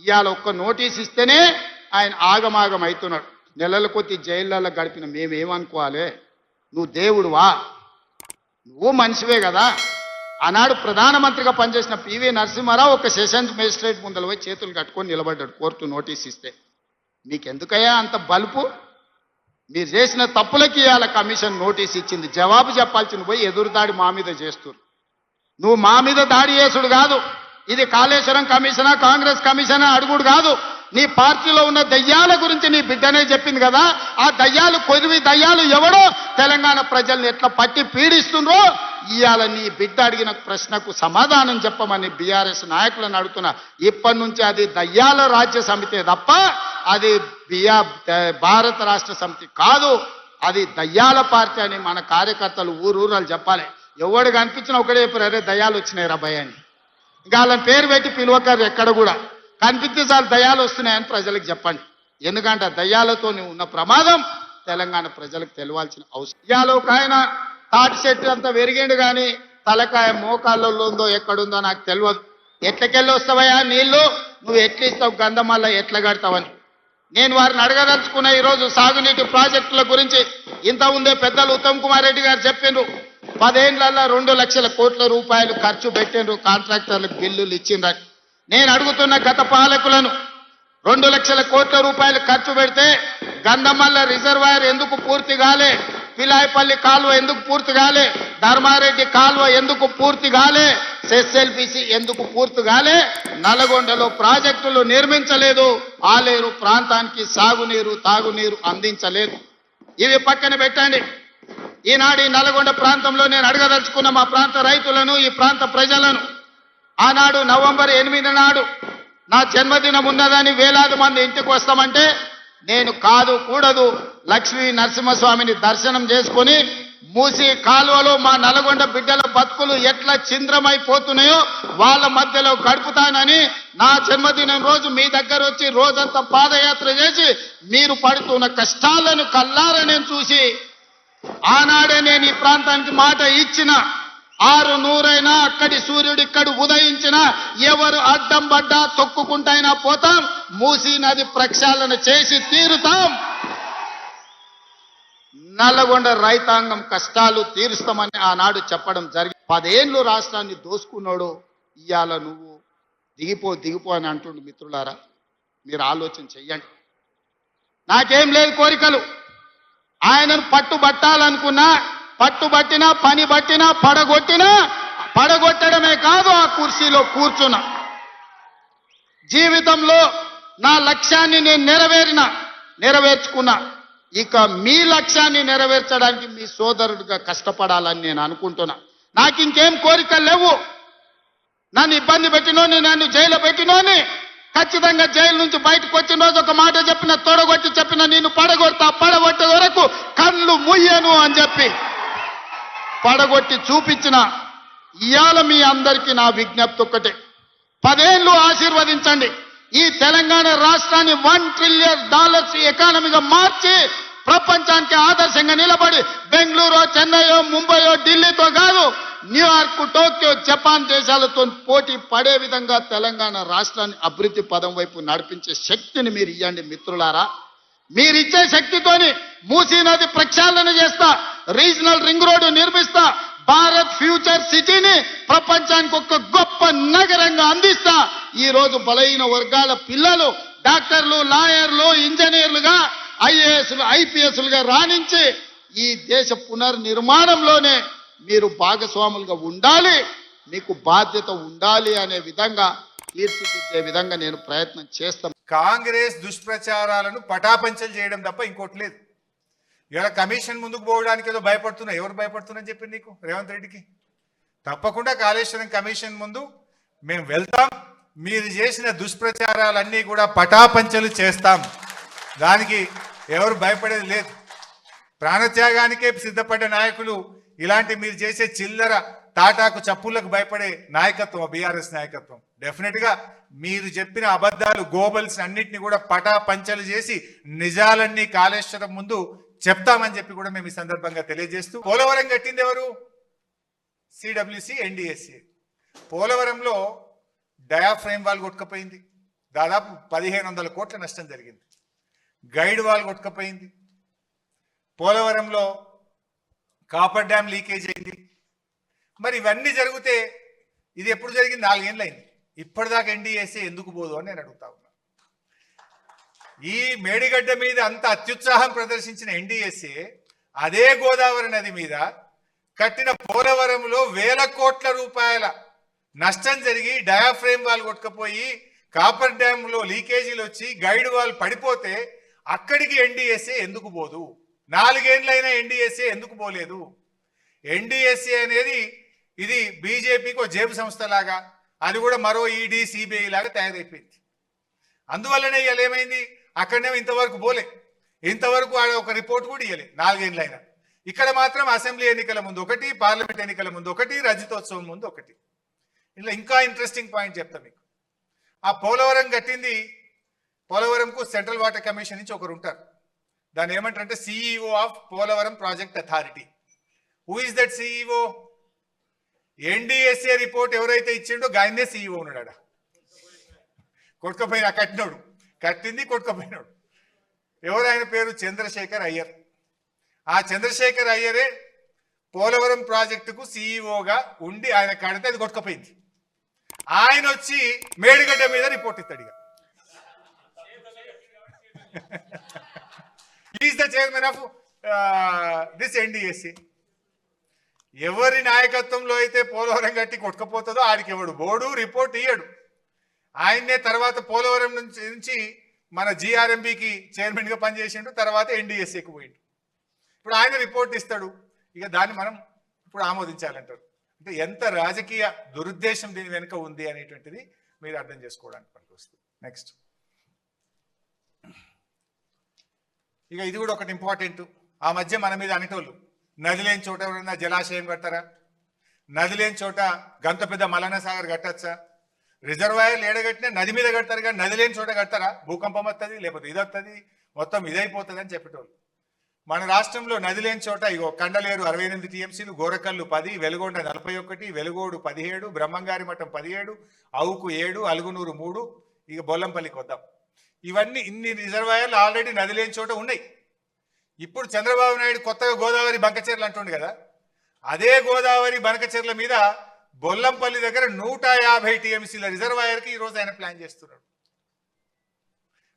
ఇవాళ ఒక్క నోటీస్ ఇస్తేనే ఆయన ఆగమాగం అవుతున్నాడు. నెలల కొద్ది జైళ్ళల్లో గడిపిన మేమేమనుకోవాలి? నువ్వు దేవుడువా? నువ్వు మనిషివే కదా. ఆనాడు ప్రధానమంత్రిగా పనిచేసిన పివి నరసింహారావు ఒక సెషన్స్ మేజిస్ట్రేట్ ముందర పోయి చేతులు కట్టుకొని నిలబడ్డాడు కోర్టు నోటీస్ ఇస్తే. మీకెందుకయ్యా అంత బలుపు? మీరు చేసిన తప్పులకి ఇవాళ కమిషన్ నోటీస్ ఇచ్చింది. జవాబు చెప్పాల్సింది పోయి ఎదురుదాడి మా మీద చేస్తున్నారు. నువ్వు మా మీద దాడి చేసుడు కాదు, ఇది కాళేశ్వరం కమిషనా కాంగ్రెస్ కమిషనా అడుగుడు కాదు. నీ పార్టీలో ఉన్న దయ్యాల గురించి నీ బిడ్డనే చెప్పింది కదా. ఆ దయ్యాలు కొద్ది దయ్యాలు ఎవడో తెలంగాణ ప్రజల్ని ఎట్లా పట్టి పీడిస్తుండ్రో ఇవాళ నీ బిడ్డ అడిగిన ప్రశ్నకు సమాధానం చెప్పమని బీఆర్ఎస్ నాయకులను అడుగుతున్నా. ఇప్పటి నుంచి అది దయ్యాల రాజ్య సమితి తప్ప అది భారత రాష్ట్ర సమితి కాదు. అది దయ్యాల పార్టీ అని మన కార్యకర్తలు ఊరూరాలు చెప్పాలి. ఎవడు కనిపించినా ఒకటే చెప్పారు, అరే దయ్యాలు వచ్చినాయి రా భయ అని. ఇంకా వాళ్ళని పేరు పెట్టి పిలువకారు ఎక్కడ కూడా. కనిపిస్తే చాలు దయ్యాలు వస్తున్నాయని ప్రజలకు చెప్పండి. ఎందుకంటే దయ్యాలతో ఉన్న ప్రమాదం తెలంగాణ ప్రజలకు తెలియాల్సిన అవసరం. ఇవాళ ఒక ఆయన తాటి చెట్టు అంతా పెరిగిండు కానీ తలకాయ మోకాళ్ళలో ఉందో ఎక్కడుందో నాకు తెలియదు. ఎట్లకెళ్ళి వస్తావయ్యా నీళ్లు? నువ్వు ఎట్లా ఇస్తావు గంధమల్ల ఎట్లా కడతావని నేను వారిని అడగదలుచుకున్న. ఈరోజు సాగునీటి ప్రాజెక్టుల గురించి ఇంత ఉందే పెద్దలు ఉత్తమ్ కుమార్ రెడ్డి గారు చెప్పిండ్రు. 10 ఏళ్లలో 2 లక్షల కోట్ల రూపాయలు ఖర్చు పెట్టిండ్రు, కాంట్రాక్టర్లకు బిల్లులు ఇచ్చిండ్రని. నేను అడుగుతున్న గత పాలకులను, 2 లక్షల కోట్ల రూపాయలు ఖర్చు పెడితే గంధమల్ల రిజర్వాయర్ ఎందుకు పూర్తి కాలే? పిలాయపల్లి కాలువ ఎందుకు పూర్తి కాలే? ధర్మారెడ్డి కాలువ ఎందుకు పూర్తి కాలే? ఎస్ఎల్బిసి ఎందుకు పూర్తి కాలే? నల్గొండలో ప్రాజెక్టులు నిర్మించలేదు, ఆలేరు ప్రాంతానికి సాగునీరు తాగునీరు అందించలేదు. ఇవి పక్కన పెట్టండి. ఈనాడు ఈ నల్గొండ ప్రాంతంలో నేను అడగదలుచుకున్న మా ప్రాంత రైతులను, ఈ ప్రాంత ప్రజలను, ఆనాడు నవంబర్ 8 నాడు నా జన్మదినం ఉన్నదని వేలాది మంది ఇంటికి వస్తామంటే నేను కాదు కూడదు లక్ష్మీ నరసింహస్వామిని దర్శనం చేసుకుని మూసి కాలువలో మా నల్గొండ బిడ్డల బతుకులు ఎట్లా చింద్రమైపోతున్నాయో వాళ్ళ మధ్యలో గడుపుతానని నా జన్మదినం రోజు మీ దగ్గర వచ్చి రోజంతా పాదయాత్ర చేసి మీరు పడుతున్న కష్టాలను కల్లారా నేను చూసి ఆనాడే నేను ఈ ప్రాంతానికి మాట ఇచ్చిన. 600 అక్కడి సూర్యుడు ఇక్కడ ఉదయించిన ఎవరు అడ్డం పడ్డా తొక్కుకుంటైనా పోతాం, మూసీ నది ప్రక్షాళన చేసి తీరుతాం, నల్లగొండ రైతాంగం కష్టాలు తీరుస్తామని ఆనాడు చెప్పడం జరిగింది. 10 ఏళ్ళు రాష్ట్రాన్ని దోసుకున్నాడు. ఇవాళ నువ్వు దిగిపో అని అంటుండు. మిత్రులారా, మీరు ఆలోచన చెయ్యండి. నాకేం లేదు కోరికలు. ఆయనను పట్టుబట్టాలనుకున్నా, పట్టుబట్టినా, పని బట్టినా, పడగొట్టడమే కాదు ఆ కుర్చీలో కూర్చున్నా. జీవితంలో నా లక్ష్యాన్ని నేను నెరవేర్చుకున్నా. ఇక మీ లక్ష్యాన్ని నెరవేర్చడానికి మీ సోదరుడిగా కష్టపడాలని నేను అనుకుంటున్నా. నాకు ఇంకేం కోరికలు లేవు. నన్ను ఇబ్బంది పెట్టినోని, నన్ను జైలు పెట్టినోని ఖచ్చితంగా జైలు నుంచి బయటకు వచ్చిన రోజు ఒక మాట చెప్పిన, తొడగొట్టి చెప్పిన, నిన్ను పడగొట్టే వరకు కళ్ళు ముయ్యను అని చెప్పి పడగొట్టి చూపించిన. ఇవాళ మీ అందరికీ నా విజ్ఞప్తి ఒక్కటే, 10 ఏళ్ళు ఆశీర్వదించండి. ఈ తెలంగాణ రాష్ట్రాన్ని $1 ట్రిలియన్ ఎకానమీగా మార్చి ప్రపంచానికి ఆదర్శంగా నిలబడి బెంగళూరు, చెన్నైయో, ముంబైయో, ఢిల్లీతో కాదు, న్యూయార్క్, టోక్యో, జపాన్ దేశాలతో పోటీ పడే విధంగా తెలంగాణ రాష్ట్రాన్ని అభివృద్ధి పదం వైపు నడిపించే శక్తిని మీరు ఇవ్వండి మిత్రులారా. మీరిచ్చే శక్తితోని మూసీ నది ప్రక్షాళన చేస్తా, రీజనల్ రింగ్ రోడ్డు నిర్మిస్తా, భారత్ ఫ్యూచర్ సిటీని ప్రపంచానికి ఒక గొప్ప నగరంగా అందిస్తా. ఈ రోజు బలహీన వర్గాల పిల్లలు డాక్టర్లు, లాయర్లు, ఇంజనీర్లుగా, ఐఏఎస్లు, ఐపీఎస్లుగా రాణించి ఈ దేశ పునర్నిర్మాణంలోనే మీరు భాగస్వాములుగా ఉండాలి, మీకు బాధ్యత ఉండాలి అనే విధంగా తీర్చిదిద్దే విధంగా నేను ప్రయత్నం చేస్తాను. కాంగ్రెస్ దుష్ప్రచారాలను పటాపంచలు చేయడం తప్ప ఇంకోటి లేదు. ఇవాళ కమిషన్ ముందుకు పోవడానికి ఏదో భయపడుతున్నా. ఎవరు భయపడుతున్నా చెప్పి నీకు? రేవంత్ రెడ్డికి. తప్పకుండా కాళేశ్వరం కమిషన్ ముందు మేము వెళ్తాం, మీరు చేసిన దుష్ప్రచారాలన్నీ కూడా పటాపంచలు చేస్తాం. దానికి ఎవరు భయపడేది లేదు. ప్రాణత్యాగానికే సిద్ధపడ్డ నాయకులు ఇలాంటి మీరు చేసే చిల్లర తాటాకు చప్పులకు భయపడే నాయకత్వం బీఆర్ఎస్ నాయకత్వం. డెఫినెట్ గా మీరు చెప్పిన అబద్ధాలు, గోబల్స్ అన్నింటినీ కూడా పటాపంచలు చేసి నిజాలన్నీ కాళేశ్వరం ముందు చెప్తామని చెప్పి కూడా మేము ఈ సందర్భంగా తెలియజేస్తూ, పోలవరం కట్టింది ఎవరు? CWC, NDSA. పోలవరంలో డయాఫ్రేమ్ వాల్ కొట్టుకుపోయింది, దాదాపు 1500 కోట్ల నష్టం జరిగింది. గైడ్ వాల్ కొట్టుకపోయింది. పోలవరంలో కాపర్ డ్యామ్ లీకేజ్ అయింది. మరి ఇవన్నీ జరిగితే ఇది ఎప్పుడు జరిగింది? 4 ఏళ్ళు అయింది. ఇప్పటిదాకా ఎన్డీఏసీ ఎందుకు పోదు అని నేను అడుగుతా ఉన్నా. ఈ మేడిగడ్డ మీద అంత అత్యుత్సాహం ప్రదర్శించిన ఎన్డీఏసీ అదే గోదావరి నది మీద కట్టిన పోలవరంలో 1000 కోట్ల రూపాయల నష్టం జరిగి డయాఫ్రేమ్ వాల్ కొట్టుకుపోయి కాపర్ డ్యామ్ లో లీకేజీలు వచ్చి గైడ్ వాల్ పడిపోతే అక్కడికి ఎన్డీఏసీ ఎందుకు పోదు? 4 ఏళ్ళైనా ఎన్డీఏసీ ఎందుకు పోలేదు? ఎన్డీఏసీ అనేది ఇది బీజేపీకి ఒక జేబు సంస్థ లాగా, అది కూడా మరో ఈడీ సిబిఐ లాగా తయారైపోయింది. అందువల్లనే ఇవాళ ఏమైంది? అక్కడనేమో ఇంతవరకు పోలే, ఇంతవరకు ఒక రిపోర్ట్ కూడా ఇవ్వలే 4 ఏళ్ళైనా. ఇక్కడ మాత్రం అసెంబ్లీ ఎన్నికల ముందు ఒకటి, పార్లమెంట్ ఎన్నికల ముందు ఒకటి, రజతోత్సవం ముందు ఒకటి. ఇలా ఇంకా ఇంట్రెస్టింగ్ పాయింట్ చెప్తా మీకు. ఆ పోలవరం కట్టింది, పోలవరంకు సెంట్రల్ వాటర్ కమిషన్ నుంచి ఒకరు ఉంటారు. దాన్ని ఏమంటారంటే CEO of Polavaram project authority. Who is that CEO? NDSA report ఎవరైతే ఇచ్చిండో గాయనే సిఇఓ ఉన్నాడా? కొట్టుకపోయిన కట్టినోడు, కట్టింది కొట్టుకపోయినాడు. ఎవరు? ఆయన పేరు చంద్రశేఖర్ అయ్యర్. ఆ చంద్రశేఖర్ అయ్యరే పోలవరం ప్రాజెక్టుకు సిఇఓగా ఉండి ఆయన కడితే అది కొట్టుకపోయింది. ఆయన వచ్చి మేడిగడ్డ మీద రిపోర్ట్ ఇస్తాడు. ఇక is the chairman of this NDSC. ఎవరి నాయకత్వంలో అయితే పోలవరం కట్టి కొట్టుకపోతుందో ఆడికి ఎవడు బోర్డు రిపోర్ట్ ఇయ్యడు. ఆయన్నే తర్వాత పోలవరం నుంచి మన జిఆర్ఎంబికి చైర్మన్గా పనిచేసిండు, తర్వాత ఎన్డీఎస్సీకి పోయిండు. ఇప్పుడు ఆయన రిపోర్ట్ ఇస్తాడు, ఇక దాన్ని మనం ఇప్పుడు ఆమోదించాలంటారు. అంటే ఎంత రాజకీయ దురుద్దేశం దీని వెనుక ఉంది అనేటువంటిది మీరు అర్థం చేసుకోవడానికి పనికి వస్తుంది. నెక్స్ట్, ఇక ఇది కూడా ఒకటి ఇంపార్టెంట్. ఆ మధ్య మన మీద అనేటోళ్ళు నది లేని చోట ఎవరైనా జలాశయం కట్టారా? నది లేని చోట గంత పెద్ద మల్లన్న సాగర్ కట్టచ్చా? రిజర్వాయర్లు ఏడగట్టినా నది మీద కడతారు, కానీ నది లేని చోట కడతారా? భూకంపం వస్తుంది, లేకపోతే ఇది వస్తుంది, మొత్తం ఇదైపోతుంది అని చెప్పేటోళ్ళు. మన రాష్ట్రంలో నది లేని చోట ఇగో కండలేరు 68 టీఎంసీలు, గోరకల్లు 10, వెలుగొండ 41, వెలుగోడు 17, బ్రహ్మంగారి మఠం 17, అవుకు 7, అలుగునూరు 3, ఇక బొల్లంపల్లికి వద్దాం. ఇవన్నీ ఇన్ని రిజర్వాయర్లు ఆల్రెడీ నది లేని చోట ఉన్నాయి. ఇప్పుడు చంద్రబాబు నాయుడు కొత్తగా గోదావరి బంకచెర్లు అంటుండు కదా, అదే గోదావరి బంకచెర్ల మీద బొల్లంపల్లి దగ్గర 150 టీఎంసీల రిజర్వాయర్కి ఈరోజు ఆయన ప్లాన్ చేస్తున్నాడు.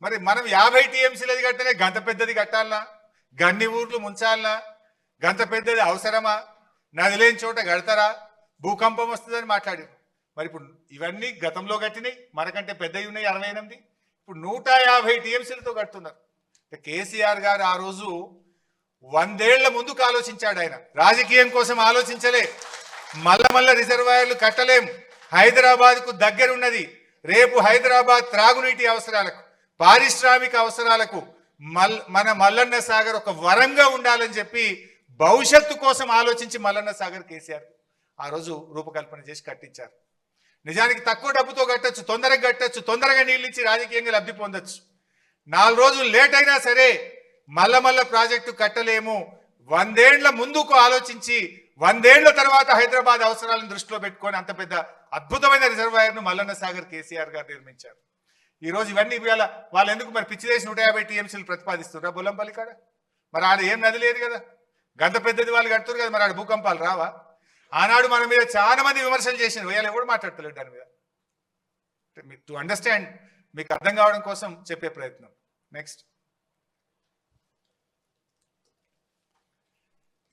మరి మనం 50 టీఎంసీలది కడితేనే గంత పెద్దది కట్టాలనా? గన్ని ఊర్లు ముంచాలనా? గంత పెద్దది అవసరమా? నది లేని చోట కడతారా? భూకంపం వస్తుందని మాట్లాడారు. మరి ఇప్పుడు ఇవన్నీ గతంలో కట్టినాయి, మనకంటే పెద్దవి ఉన్నాయి 68. ఇప్పుడు 150 టీఎంసీలతో కడుతున్నారు. కేసీఆర్ గారు ఆ రోజు 100 ఏళ్ల ముందుకు ఆలోచించాడు. ఆయన రాజకీయం కోసం ఆలోచించలే. మల్ల రిజర్వాయర్లు కట్టలేం, హైదరాబాద్కు దగ్గరున్నది. రేపు హైదరాబాద్ త్రాగునీటి అవసరాలకు, పారిశ్రామిక అవసరాలకు మన మల్లన్న సాగర్ ఒక వరంగా ఉండాలని చెప్పి భవిష్యత్తు కోసం ఆలోచించి మల్లన్న సాగర్ కేసీఆర్ ఆ రోజు రూపకల్పన చేసి కట్టించారు. నిజానికి తక్కువ డబ్బుతో కట్టచ్చు, తొందరగా కట్టచ్చు, తొందరగా నీళ్ళు ఇచ్చి రాజకీయంగా లబ్ధి పొందొచ్చు. 4 రోజులు లేట్ అయినా సరే మల్ల ప్రాజెక్టు కట్టలేము. 100 ఏళ్ల ముందుకు ఆలోచించి 100 ఏళ్ల తర్వాత హైదరాబాద్ అవసరాలను దృష్టిలో పెట్టుకొని అంత పెద్ద అద్భుతమైన రిజర్వాయర్ను మల్లన్న సాగర్ కేసీఆర్ గారు నిర్మించారు. ఈ రోజు ఇవన్నీ ఇవాళ వాళ్ళు ఎందుకు మరి పిచ్చిదేసి 150 టీఎంసీలు ప్రతిపాదిస్తున్నారు బొల్లంపల్లి కాడ? మరి ఆడ ఏం నది లేదు కదా, గంత పెద్దది వాళ్ళు కడుతున్నారు కదా, మరి ఆడ భూకంపాలు రావా? ఆనాడు మన మీద చాలా మంది విమర్శలు చేసినారు, వీళ్ళు ఎవరు మాట్లాడతలేడు దాని మీద. టు అండర్స్టాండ్, మీకు అర్థం కావడం కోసం చెప్పే ప్రయత్నం. నెక్స్ట్,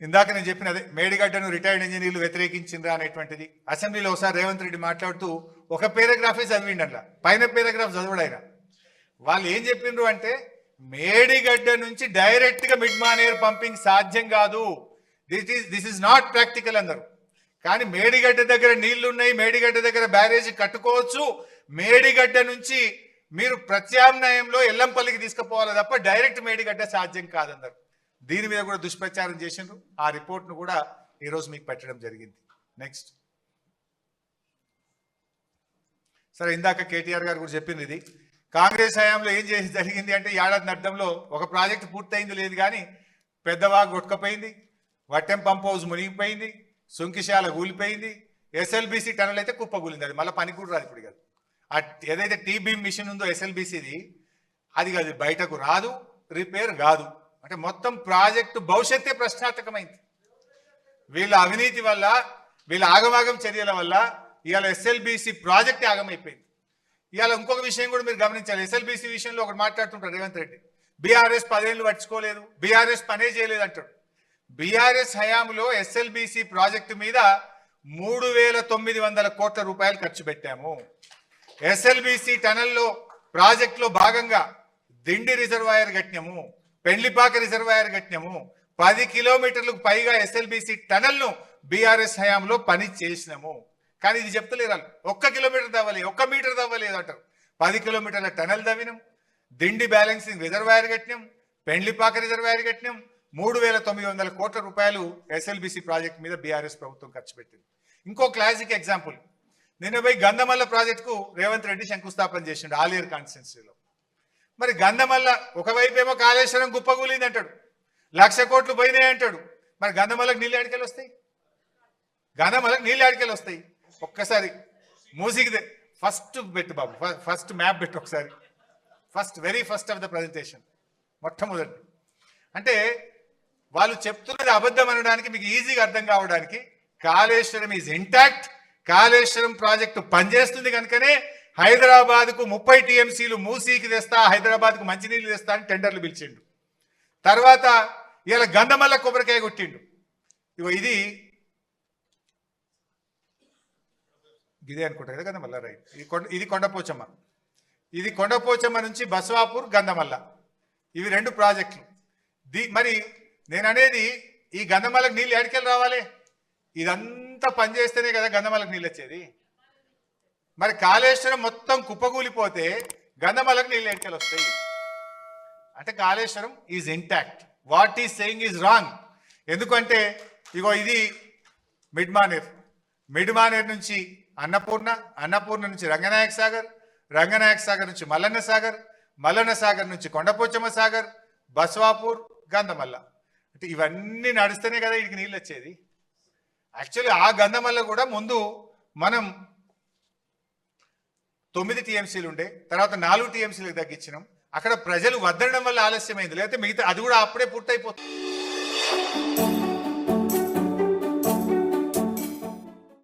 ఇందాక నేను చెప్పిన అదే మేడిగడ్డను రిటైర్డ్ ఇంజనీర్లు వ్యతిరేకించిండ్రా అనేటువంటిది. అసెంబ్లీలో ఒకసారి రేవంత్ రెడ్డి మాట్లాడుతూ ఒక పేరాగ్రాఫే చదివిండి, అట్లా పైన పేరాగ్రాఫ్ చదవడు ఆయన. వాళ్ళు ఏం చెప్పిండ్రు అంటే మేడిగడ్డ నుంచి డైరెక్ట్ గా మిడ్ మానేర్ పంపింగ్ సాధ్యం కాదు, దిస్ ఇస్ నాట్ ప్రాక్టికల్ అన్నారు. కానీ మేడిగడ్డ దగ్గర నీళ్లు ఉన్నాయి, మేడిగడ్డ దగ్గర బ్యారేజ్ కట్టుకోవచ్చు, మేడిగడ్డ నుంచి మీరు ప్రత్యామ్నాయంలో ఎల్లంపల్లికి తీసుకుపోవాలి తప్ప డైరెక్ట్ మేడిగడ్డ సాధ్యం కాదన్నారు. దీని మీద కూడా దుష్ప్రచారం చేసిండ్రు. ఆ రిపోర్ట్ను కూడా ఈరోజు మీకు పెట్టడం జరిగింది. నెక్స్ట్, సరే ఇందాక కేటీఆర్ గారు కూడా చెప్పింది, ఇది కాంగ్రెస్ హయాంలో ఏం చేసి జరిగింది అంటే ఏడాది అర్థంలో ఒక ప్రాజెక్టు పూర్తయింది లేదు, కానీ పెద్దవాగు కొట్టుకపోయింది, వట్టెం పంప్ హౌస్ మునిగిపోయింది, సుంకిశాల కూలిపోయింది, ఎస్ఎల్బిసి టనల్ అయితే కుప్పగూలింది. అది మళ్ళీ పని కూడా రాదు ఇప్పుడు కదా. ఆ ఏదైతే టీ బీమ్ మిషన్ ఉందో ఎస్ఎల్బిసిది అది కాదు, బయటకు రాదు, రిపేర్ కాదు. అంటే మొత్తం ప్రాజెక్టు భవిష్యత్తే ప్రశ్నార్థకమైంది. వీళ్ళ అవినీతి వల్ల, వీళ్ళ ఆగమాగం చర్యల వల్ల ఇవాళ ఎస్ఎల్బిసి ప్రాజెక్ట్ ఆగమైపోయింది. ఇవాళ ఇంకొక విషయం కూడా మీరు గమనించాలి. ఎస్ఎల్బిసి విషయంలో ఒకటి మాట్లాడుతుంటారు రేవంత్ రెడ్డి, బీఆర్ఎస్ 10 ఏళ్ళు పట్టించుకోలేదు, బీఆర్ఎస్ పనే చేయలేదు అంటాడు. బీఆర్ఎస్ హయాంలో ఎస్ఎల్బిసి ప్రాజెక్టు మీద 3,900 కోట్ల రూపాయలు ఖర్చు పెట్టాము. ఎస్ఎల్బిసి టనల్లో ప్రాజెక్టులో భాగంగా దిండి రిజర్వాయర్ కట్టినాము, పెండ్లిపాక రిజర్వాయర్ కట్టినాము. 10 కిలోమీటర్లకు పైగా ఎస్ఎల్బిసి టనల్ను బీఆర్ఎస్ హయాంలో పని చేసినాము. కానీ ఇది చెప్తలేరు వాళ్ళు. 1 కిలోమీటర్ తవ్వలేదు, 1 మీటర్ తవ్వలేదు అంటారు. 10 కిలోమీటర్ల టనల్ తవ్వినాం, దిండి బ్యాలెన్సింగ్ రిజర్వాయర్ కట్టినాం, పెండ్లిపాక రిజర్వాయర్ కట్టినాం. 3,900 కోట్ల రూపాయలు ఎస్ఎల్బిసి ప్రాజెక్ట్ మీద బీఆర్ఎస్ ప్రభుత్వం ఖర్చు పెట్టింది. ఇంకో క్లాసిక్ ఎగ్జాంపుల్, నిన్న పోయి గంధమల్ల ప్రాజెక్టుకు రేవంత్ రెడ్డి శంకుస్థాపన చేసిండు ఆలియర్ కాన్స్టిట్యున్సీలో. మరి గంధమల్ల ఒకవైపు ఏమో కాళేశ్వరం గుప్పగూలింది అంటాడు, 1,00,000 కోట్లు పోయినాయి అంటాడు. మరి గంధమల్లకు నీళ్ళు ఆడికెళ్ళి వస్తాయి? గంధమల్లకు నీళ్ళు ఆడికెళ్ళి వస్తాయి? ఒక్కసారి మూసికి ఫస్ట్ పెట్టు బాబు, ఫస్ట్ మ్యాప్ పెట్టు ఒకసారి, very first of the presentation, మొట్టమొదటి. అంటే వాళ్ళు చెప్తున్నది అబద్ధం అనడానికి మీకు ఈజీగా అర్థం కావడానికి, Kaleshwaram is intact, Kaleshwaram project పనిచేస్తుంది కనుకనే హైదరాబాద్కు 30 టీఎంసీలు మూసీకి తెస్తా, హైదరాబాద్కు మంచినీళ్ళు తెస్తా అని టెండర్లు పిలిచిండు. తర్వాత ఇలా గంధమల్ల కొబ్బరికాయ కొట్టిండు. ఇగో ఇదే అనుకుంటా కదా గంధమల్ల, రైట్. ఇది కొండపోచమ్మ, ఇది కొండపోచమ్మ నుంచి బసవాపూర్ గంధమల్ల, ఇవి 2 ప్రాజెక్టులు. మరి నేను అనేది ఈ గంధమల్లకు నీళ్ళు ఎక్కడికెళ్ళి రావాలి? ఇదంతా పనిచేస్తేనే కదా గంధమల్లకు నీళ్ళు వచ్చేది. మరి కాళేశ్వరం మొత్తం కుప్పగూలిపోతే గంధమల్లకు నీళ్ళు ఎక్కడికెళ్ళి వస్తాయి? అంటే Kaleshwaram is intact, what is saying is wrong. ఎందుకంటే ఇగో ఇది మిడ్మానేర్ నుంచి అన్నపూర్ణ నుంచి రంగనాయక సాగర్ నుంచి మల్లన్న సాగర్ నుంచి కొండపోచమ్మ సాగర్, బసవాపూర్, గంధమల్ల. అంటే ఇవన్నీ నడిస్తేనే కదా వీడికి నీళ్ళు వచ్చేది. యాక్చువల్లీ ఆ గంధమల్ల కూడా ముందు మనం 9 టీఎంసీలు ఉండే, తర్వాత 4 టీఎంసీలకు తగ్గించినాం. అక్కడ ప్రజలు వద్దడం వల్ల ఆలస్యమైంది, లేకపోతే మిగతా అది కూడా అప్పుడే పూర్తయిపోతుంది.